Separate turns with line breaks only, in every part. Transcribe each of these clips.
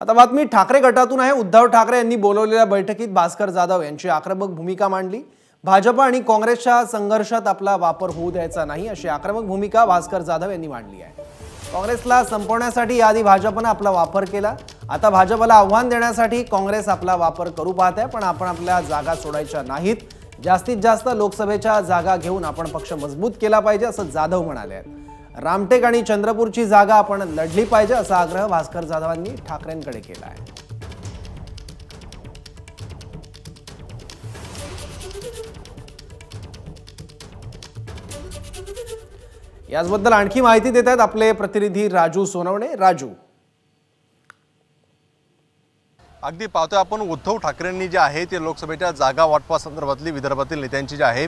आता बातमी ठाकरे गटातून आहे। उद्धव ठाकरे यांनी बोलवलेल्या बैठकीत भास्कर जाधव यांची आक्रमक भूमिका मांडली। भाजप आणि काँग्रेसच्या संघर्षात आपला वापर होऊ द्यायचा नाही अशी आक्रमक भूमिका भास्कर जाधव यांनी मांडली आहे। काँग्रेसला संपवण्यासाठी याआधी भाजपने आपला वापर केला, आता भाजपला आव्हान देण्यासाठी काँग्रेस आपला वापर करू पाहत आहे, पण आपण आपल्या जागा सोडायच्या नाहीत। जास्तीत जास्त लोकसभेच्या जागा घेऊन आपण पक्ष मजबूत केला पाहिजे असं जाधव म्हणाले आहेत। रामटेक आणि चंद्रपूरची जागा आपण लढली पाहिजे असा आग्रह भास्कर जाधवांनी ठाकरेंकडे केला आहे। याबद्दल आणखी माहिती देत आहेत आपले प्रतिनिधी राजू सोनवणे। राजू,
अगदी पाहतोय आपण उद्धव ठाकरेंनी जे आहे ते लोकसभेच्या जागा वाटपासंदर्भातली विदर्भातील नेत्यांची जी आहे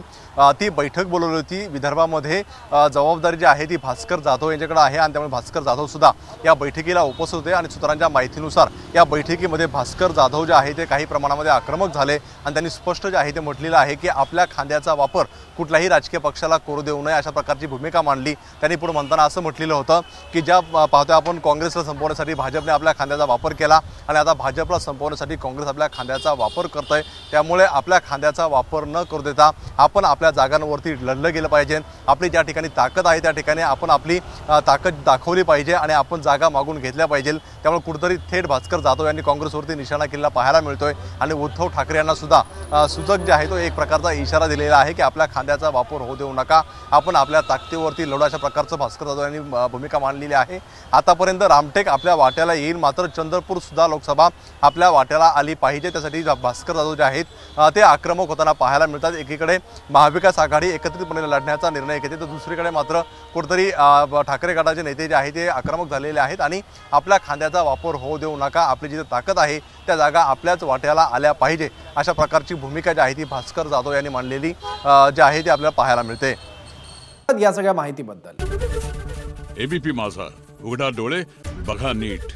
ती बैठक बोलवली होती। विदर्भामध्ये जबाबदारी जी आहे ती भास्कर जाधव यांच्याकडे आहे आणि त्यामुळे भास्कर जाधव सुद्धा या बैठकीला उपस्थित होते आणि सूत्रांच्या माहितीनुसार या बैठकीमध्ये भास्कर जाधव जे आहे ते काही प्रमाणामध्ये आक्रमक झाले आणि त्यांनी स्पष्ट जे आहे ते म्हटलेलं आहे की आपल्या खांद्याचा वापर कुठल्याही राजकीय पक्षाला करू देऊ नये अशा प्रकारची भूमिका मांडली। त्यांनी पुढे म्हणताना असं म्हटलेलं होतं की ज्या पाहतोय आपण काँग्रेसला संपवण्यासाठी भाजपने आपल्या खांद्याचा वापर केला आणि आता भाजपला संपवण्यासाठी काँग्रेस आपल्या खांद्याचा वापर करतोय, त्यामुळे आपल्या खांद्याचा वापर न करू देता आपण आपल्या जागांवरती लढलं गेलं पाहिजे। आपली ज्या ठिकाणी ताकद आहे त्या ठिकाणी आपण आपली ताकद दाखवली पाहिजे आणि आपण जागा मागून घेतल्या पाहिजे। त्यामुळे कुठेतरी थेट भास्कर जाधव यांनी काँग्रेसवरती निशाणा केलेला पाहायला मिळतोय आणि उद्धव ठाकरे यांना सुद्धा सूचक जे आहे तो एक प्रकारचा इशारा दिलेला आहे की आपल्या खांद्याचा वापर होऊ देऊ नका, आपण आपल्या ताकदीवरती लढू अशा प्रकारचं भास्कर जाधव यांनी भूमिका मांडलेली आहे। आतापर्यंत रामटेक आपल्या वाट्याला येईल, मात्र चंद्रपूर सुद्धा लोकसभा आपल्या वाट्याला आली पाहिजे, त्यासाठी भास्कर जाधव जे आहेत ते आक्रमक होताना पाहायला मिळतात। एकीकडे महाविकास आघाडी एकत्रितपणे लढण्याचा निर्णय घेते, तर दुसरीकडे मात्र कुठेतरी ठाकरे गटाचे नेते जे आहेत ते आक्रमक झालेले आहेत आणि आपल्या खांद्याचा वापर होऊ देऊ नका, आपली जी ताकद आहे त्या जागा आपल्याच वाट्याला आल्या पाहिजे अशा प्रकारची भूमिका जी आहे ती भास्कर जाधव यांनी मांडलेली जी आहे ती आपल्याला पाहायला मिळते।
या सगळ्या माहितीबद्दल
एबीपी माझा, उघडा डोळे बघा नीट।